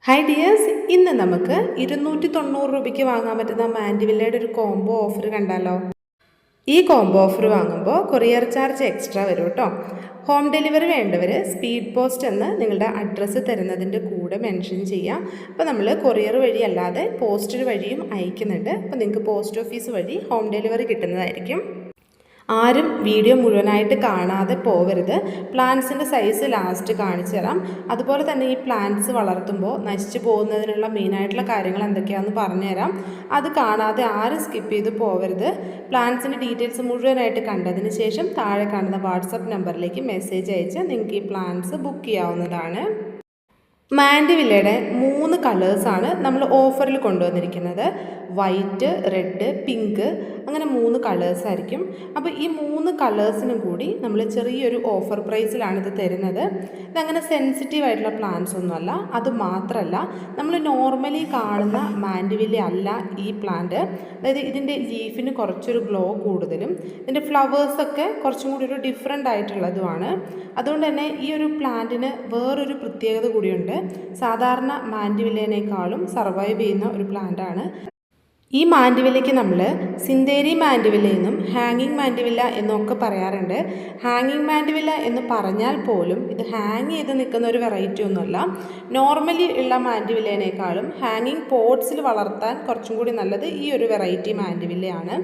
Hi dears, ഇന്ന് നമുക്ക് 290 രൂപയ്ക്ക് വാങ്ങാൻ പറ്റുന്ന മാൻഡിവില്ലയുടെ ഒരു കോംബോ ഓഫർ കണ്ടാലോ. ഈ കോംബോ ഓഫർ വാങ്ങുമ്പോൾ കൊറിയർ ചാർജ് എക്സ്ട്രാ വരും കേട്ടോ. ഹോം ഡെലിവറി വേണ്ടവർ സ്പീഡ് പോസ്റ്റ് എന്ന് നിങ്ങളുടെ അഡ്രസ്സ് തരുന്നതിൻ്റെ കൂടെ മെൻഷൻ ചെയ്യാം. അപ്പോൾ നമ്മൾ കൊറിയർ വഴി അല്ലാതെ പോസ്റ്റൽ വഴിയും അയക്കുന്നുണ്ട്. അപ്പോൾ നിങ്ങൾക്ക് പോസ്റ്റ് ഓഫീസ് വഴി ഹോം ഡെലിവറി കിട്ടുന്നതായിരിക്കും. ആരും വീഡിയോ മുഴുവനായിട്ട് കാണാതെ പോവരുത്. പ്ലാന്റ്സിൻ്റെ സൈസ് ലാസ്റ്റ് കാണിച്ചു തരാം. അതുപോലെ തന്നെ ഈ പ്ലാന്റ്സ് വളർത്തുമ്പോൾ നശിച്ചു പോകുന്നതിനുള്ള മെയിനായിട്ടുള്ള കാര്യങ്ങൾ എന്തൊക്കെയാണെന്ന് പറഞ്ഞുതരാം. അത് കാണാതെ ആരും സ്കിപ്പ് ചെയ്ത് പോവരുത്. പ്ലാന്റ്സിൻ്റെ ഡീറ്റെയിൽസ് മുഴുവനായിട്ട് കണ്ടതിന് ശേഷം താഴെ കാണുന്ന വാട്സപ്പ് നമ്പറിലേക്ക് മെസ്സേജ് അയച്ച് നിങ്ങൾക്ക് ഈ പ്ലാന്റ്സ് ബുക്ക് ചെയ്യാവുന്നതാണ്. മാൻഡിവില്ലയുടെ 3 കളേഴ്സാണ് നമ്മൾ ഓഫറിൽ കൊണ്ടുവന്നിരിക്കുന്നത്. വൈറ്റ്, റെഡ്, പിങ്ക്, അങ്ങനെ 3 കളേഴ്സായിരിക്കും. അപ്പോൾ ഈ 3 കളേഴ്സിനും കൂടി നമ്മൾ ചെറിയൊരു ഓഫർ പ്രൈസിലാണ് ഇത് തരുന്നത്. ഇതങ്ങനെ സെൻസിറ്റീവ് ആയിട്ടുള്ള പ്ലാന്റ്സ് ഒന്നുമല്ല. അത് മാത്രമല്ല, നമ്മൾ നോർമലി കാണുന്ന മാൻഡിവില്ല അല്ല ഈ പ്ലാന്റ്. അതായത് ഇതിൻ്റെ ലീഫിന് കുറച്ചൊരു ഗ്ലോ കൂടുതലും ഇതിൻ്റെ ഫ്ലവേഴ്സൊക്കെ കുറച്ചും കൂടി ഒരു ഡിഫറെൻ്റ് ആയിട്ടുള്ളതുമാണ്. അതുകൊണ്ട് തന്നെ ഈ ഒരു പ്ലാന്റിന് വേറൊരു പ്രത്യേകത കൂടിയുണ്ട്. സാധാരണ മാൻഡിവില്ലേനേക്കാളും സർവൈവ് ചെയ്യുന്ന ഒരു പ്ലാന്റാണ്. ഈ മാൻഡിവില്ലയ്ക്ക് നമ്മൾ സിന്തേരി മാൻഡിവില്ല എന്നും ഹാങ്ങിങ് മാൻഡിവില്ല എന്നൊക്കെ പറയാറുണ്ട്. ഹാങ്ങിങ് മാൻഡിവില്ല എന്ന് പറഞ്ഞാൽ പോലും ഇത് ഹാങ് ചെയ്ത് നിൽക്കുന്ന ഒരു വെറൈറ്റി ഒന്നുമല്ല. നോർമലി ഉള്ള മാൻഡിവില്ലേനേക്കാളും ഹാങ്ങിങ് പോട്ട്സിൽ വളർത്താൻ കുറച്ചും കൂടി നല്ലത് ഈ ഒരു വെറൈറ്റി മാൻഡിവില്ലയാണ്.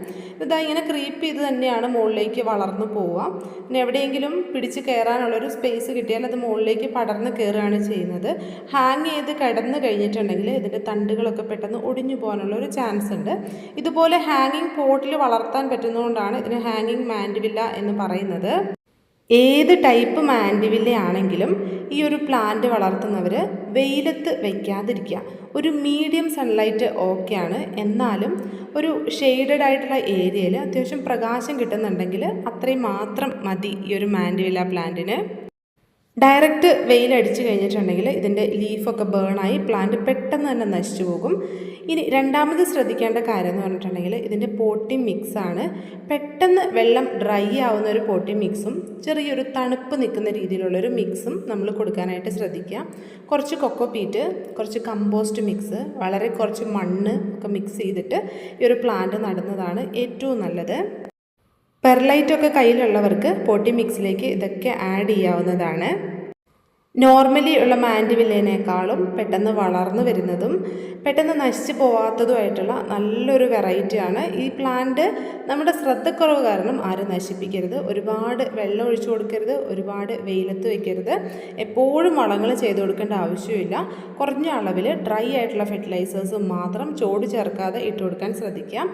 ഇതാ ഇങ്ങനെ ക്രീപ്പ് ചെയ്ത് തന്നെയാണ് മുകളിലേക്ക് വളർന്നു പോവുക. പിന്നെ എവിടെയെങ്കിലും പിടിച്ച് കയറാനുള്ളൊരു സ്പേസ് കിട്ടിയാൽ അത് മുകളിലേക്ക് പടർന്ന് കയറുകയാണ് ചെയ്യുന്നത്. ഹാങ് ചെയ്ത് കിടന്നു കഴിഞ്ഞിട്ടുണ്ടെങ്കിൽ ഇതിൻ്റെ തണ്ടുകളൊക്കെ പെട്ടെന്ന് ഒടിഞ്ഞു പോകാനുള്ളൊരു ചാൻസ് ഉണ്ട്. ഇതുപോലെ ഹാങ്ങിങ് പോട്ടിൽ വളർത്താൻ പറ്റുന്നതുകൊണ്ടാണ് ഇതിന് ഹാങ്ങിങ് മാൻഡിവില്ല എന്ന് പറയുന്നത്. ഏത് ടൈപ്പ് മാൻഡിവില്ല ആണെങ്കിലും ഈ ഒരു പ്ലാന്റ് വളർത്തുന്നവർ വെയിലത്ത് വയ്ക്കാതിരിക്കുക. ഒരു മീഡിയം സൺലൈറ്റ് ഓക്കെയാണ്. എന്നാലും ഒരു ഷെയ്ഡഡ് ആയിട്ടുള്ള ഏരിയയിൽ അത്യാവശ്യം പ്രകാശം കിട്ടുന്നുണ്ടെങ്കിൽ അത്രയും മാത്രം മതി ഈ ഒരു മാൻഡിവില്ല പ്ലാന്റിന്. ഡയറക്റ്റ് വെയിലടിച്ച് കഴിഞ്ഞിട്ടുണ്ടെങ്കിൽ ഇതിൻ്റെ ലീഫൊക്കെ ബേണായി പ്ലാന്റ് പെട്ടെന്ന് തന്നെ നശിച്ചു പോകും. ഇനി രണ്ടാമത് ശ്രദ്ധിക്കേണ്ട കാര്യം എന്ന് പറഞ്ഞിട്ടുണ്ടെങ്കിൽ ഇതിൻ്റെ പോട്ടിംഗ് മിക്സാണ്. പെട്ടെന്ന് വെള്ളം ഡ്രൈ ആവുന്ന ഒരു പോട്ടിംഗ് മിക്സും ചെറിയൊരു തണുപ്പ് നിൽക്കുന്ന രീതിയിലുള്ളൊരു മിക്സും നമ്മൾ കൊടുക്കാനായിട്ട് ശ്രദ്ധിക്കുക. കുറച്ച് കൊക്കോപീറ്റ്, കുറച്ച് കമ്പോസ്റ്റ് മിക്സ്, വളരെ കുറച്ച് മണ്ണ് ഒക്കെ മിക്സ് ചെയ്തിട്ട് ഈ ഒരു പ്ലാന്റ് നടുന്നതാണ് ഏറ്റവും നല്ലത്. പെർലൈറ്റൊക്കെ കയ്യിലുള്ളവർക്ക് പോട്ടി മിക്സിലേക്ക് ഇതൊക്കെ ആഡ് ചെയ്യാവുന്നതാണ്. നോർമലി ഉള്ള മാൻഡിവില്ലേനേക്കാളും പെട്ടെന്ന് വളർന്നു വരുന്നതും പെട്ടെന്ന് നശിച്ചു പോവാത്തതുമായിട്ടുള്ള നല്ലൊരു വെറൈറ്റിയാണ് ഈ പ്ലാന്റ്. നമ്മുടെ ശ്രദ്ധക്കുറവ് കാരണം ആരും നശിപ്പിക്കരുത്. ഒരുപാട് വെള്ളം ഒഴിച്ചു കൊടുക്കരുത്, ഒരുപാട് വെയിലത്ത് വയ്ക്കരുത്. എപ്പോഴും വളങ്ങൾ ചെയ്ത് കൊടുക്കേണ്ട ആവശ്യമില്ല. കുറഞ്ഞ അളവിൽ ഡ്രൈ ആയിട്ടുള്ള ഫെർട്ടിലൈസേഴ്സ് മാത്രം ചോട് ചേർക്കാതെ ഇട്ട് കൊടുക്കാൻ ശ്രദ്ധിക്കാം.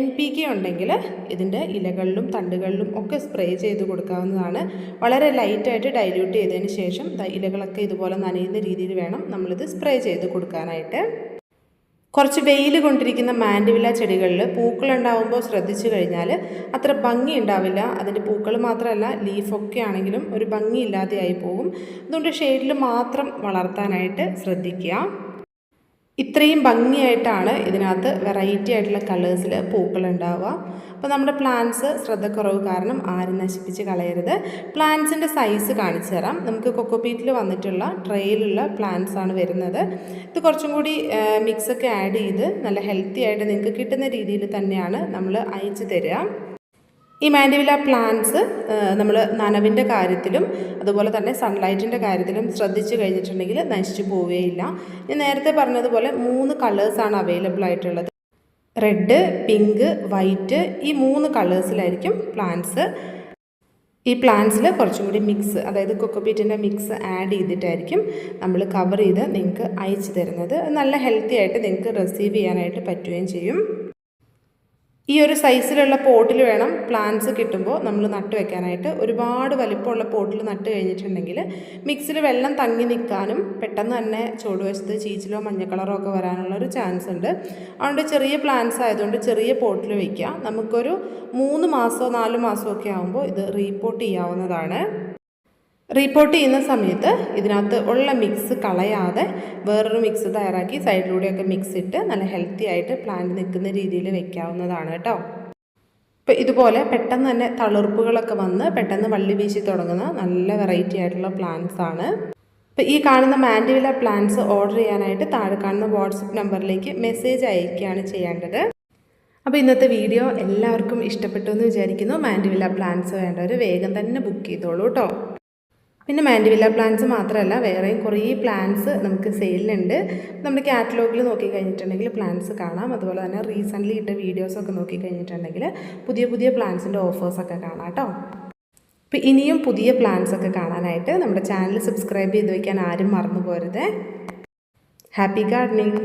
NPK ഉണ്ടെങ്കിൽ ഇതിൻ്റെ ഇലകളിലും തണ്ടുകളിലും ഒക്കെ സ്പ്രേ ചെയ്ത് കൊടുക്കാവുന്നതാണ്. വളരെ ലൈറ്റായിട്ട് ഡൈല്യൂട്ട് ചെയ്തതിന് ശേഷം ഇലകളൊക്കെ ഇതുപോലെ നനയുന്ന രീതിയിൽ വേണം നമ്മളിത് സ്പ്രേ ചെയ്ത് കൊടുക്കാനായിട്ട്. കുറച്ച് വെയിൽ കൊണ്ടിരിക്കുന്ന മാൻഡിവില്ല ചെടികളിൽ പൂക്കളുണ്ടാവുമ്പോൾ ശ്രദ്ധിച്ചു കഴിഞ്ഞാൽ അത്ര ഭംഗി ഉണ്ടാവില്ല. അതിൻ്റെ പൂക്കൾ മാത്രമല്ല ലീഫൊക്കെ ആണെങ്കിലും ഒരു ഭംഗിയില്ലാതെയായി പോകും. അതുകൊണ്ട് ഷെയ്ഡിൽ മാത്രം വളർത്താനായിട്ട് ശ്രദ്ധിക്കുക. ഇത്രയും ഭംഗിയായിട്ടാണ് ഇതിനകത്ത് വെറൈറ്റി ആയിട്ടുള്ള കളേഴ്സിൽ പൂക്കൾ ഉണ്ടാവുക. അപ്പോൾ നമ്മുടെ പ്ലാന്റ്സ് ശ്രദ്ധക്കുറവ് കാരണം ആരും നശിപ്പിച്ച് കളയരുത്. പ്ലാന്റ്സിൻ്റെ സൈസ് കാണിച്ചു തരാം. നമുക്ക് കൊക്കോപീറ്റിൽ വന്നിട്ടുള്ള ട്രേയിലുള്ള പ്ലാന്റ്സ് ആണ് വരുന്നത്. ഇത് കുറച്ചും കൂടി മിക്സൊക്കെ ആഡ് ചെയ്ത് നല്ല ഹെൽത്തി ആയിട്ട് നിങ്ങൾക്ക് കിട്ടുന്ന രീതിയിൽ തന്നെയാണ് നമ്മൾ അയച്ചു തരിക. ഈ മാൻഡിവില്ല പ്ലാന്റ്സ് നമ്മൾ നനവിൻ്റെ കാര്യത്തിലും അതുപോലെ തന്നെ സൺലൈറ്റിൻ്റെ കാര്യത്തിലും ശ്രദ്ധിച്ചു കഴിഞ്ഞിട്ടുണ്ടെങ്കിൽ നശിച്ചു പോവുകയില്ല. ഞാൻ നേരത്തെ പറഞ്ഞതുപോലെ 3 കളേഴ്സാണ് അവൈലബിൾ ആയിട്ടുള്ളത്. റെഡ്, പിങ്ക്, വൈറ്റ്, ഈ 3 കളേഴ്സിലായിരിക്കും പ്ലാന്റ്സ്. ഈ പ്ലാന്റ്സിൽ കുറച്ചും കൂടി മിക്സ്, അതായത് കൊക്കോപീറ്റിൻ്റെ മിക്സ് ആഡ് ചെയ്തിട്ടായിരിക്കും നമ്മൾ കവർ ചെയ്ത് നിങ്ങൾക്ക് അയച്ചു തരുന്നത്. നല്ല ഹെൽത്തി ആയിട്ട് നിങ്ങൾക്ക് റിസീവ് ചെയ്യാനായിട്ട് പറ്റുകയും ചെയ്യും. ഈ ഒരു സൈസിലുള്ള പോട്ടിൽ വേണം പ്ലാന്റ്സ് കിട്ടുമ്പോൾ നമ്മൾ നട്ട് വെക്കാനായിട്ട്. ഒരുപാട് വലിപ്പമുള്ള പോട്ടിൽ നട്ട് കഴിഞ്ഞിട്ടുണ്ടെങ്കിൽ മിക്സിൽ വെള്ളം തങ്ങി നിൽക്കാനും പെട്ടെന്ന് തന്നെ ചുവടുവശത്ത് ചീച്ചിലോ മഞ്ഞ കളറോ ഒക്കെ വരാനുള്ളൊരു ചാൻസ് ഉണ്ട്. അതുകൊണ്ട് ചെറിയ പ്ലാന്റ്സ് ആയതുകൊണ്ട് ചെറിയ പോട്ടിൽ വയ്ക്കുക. നമുക്കൊരു 3 മാസമോ 4 മാസമോ ഒക്കെ ആകുമ്പോൾ ഇത് റീപോട്ട് ചെയ്യാവുന്നതാണ്. റീപോട്ട് ചെയ്യുന്ന സമയത്ത് ഇതിനകത്ത് ഉള്ള മിക്സ് കളയാതെ വേറൊരു മിക്സ് തയ്യാറാക്കി സൈഡിലൂടെയൊക്കെ മിക്സ് ഇട്ട് നല്ല ഹെൽത്തി ആയിട്ട് പ്ലാന്റ് നിൽക്കുന്ന രീതിയിൽ വെക്കാവുന്നതാണ് കേട്ടോ. ഇപ്പോൾ ഇതുപോലെ പെട്ടെന്ന് തന്നെ തളിർപ്പുകളൊക്കെ വന്ന് പെട്ടെന്ന് വള്ളി വീശി തുടങ്ങുന്ന നല്ല വെറൈറ്റി ആയിട്ടുള്ള പ്ലാന്റ്സ് ആണ്. അപ്പോൾ ഈ കാണുന്ന മാൻഡിവില്ല പ്ലാന്റ്സ് ഓർഡർ ചെയ്യാനായിട്ട് താഴെ കാണുന്ന വാട്സപ്പ് നമ്പറിലേക്ക് മെസ്സേജ് അയക്കുകയാണ് ചെയ്യേണ്ടത്. അപ്പോൾ ഇന്നത്തെ വീഡിയോ എല്ലാവർക്കും ഇഷ്ടപ്പെട്ടു എന്ന് വിചാരിക്കുന്നു. മാൻഡിവില്ല പ്ലാന്റ്സ് വേണ്ടവർ വേഗം തന്നെ ബുക്ക് ചെയ്തോളൂ കേട്ടോ. പിന്നെ മാൻഡിവില്ല പ്ലാന്റ്സ് മാത്രമല്ല വേറെയും കുറേ പ്ലാന്റ്സ് നമുക്ക് സെയിലിനുണ്ട്. നമ്മുടെ കാറ്റലോഗിൽ നോക്കിക്കഴിഞ്ഞിട്ടുണ്ടെങ്കിൽ പ്ലാന്റ്സ് കാണാം. അതുപോലെ തന്നെ റീസെൻ്റ്ലി ഇട്ട വീഡിയോസൊക്കെ നോക്കിക്കഴിഞ്ഞിട്ടുണ്ടെങ്കിൽ പുതിയ പുതിയ പ്ലാന്റ്സിൻ്റെ ഓഫേഴ്സൊക്കെ കാണാം കേട്ടോ. അപ്പോൾ ഇനിയും പുതിയ പ്ലാന്റ്സൊക്കെ കാണാനായിട്ട് നമ്മുടെ ചാനൽ സബ്സ്ക്രൈബ് ചെയ്ത് വയ്ക്കാൻ ആരും മറന്നു പോരുത്. Happy gardening.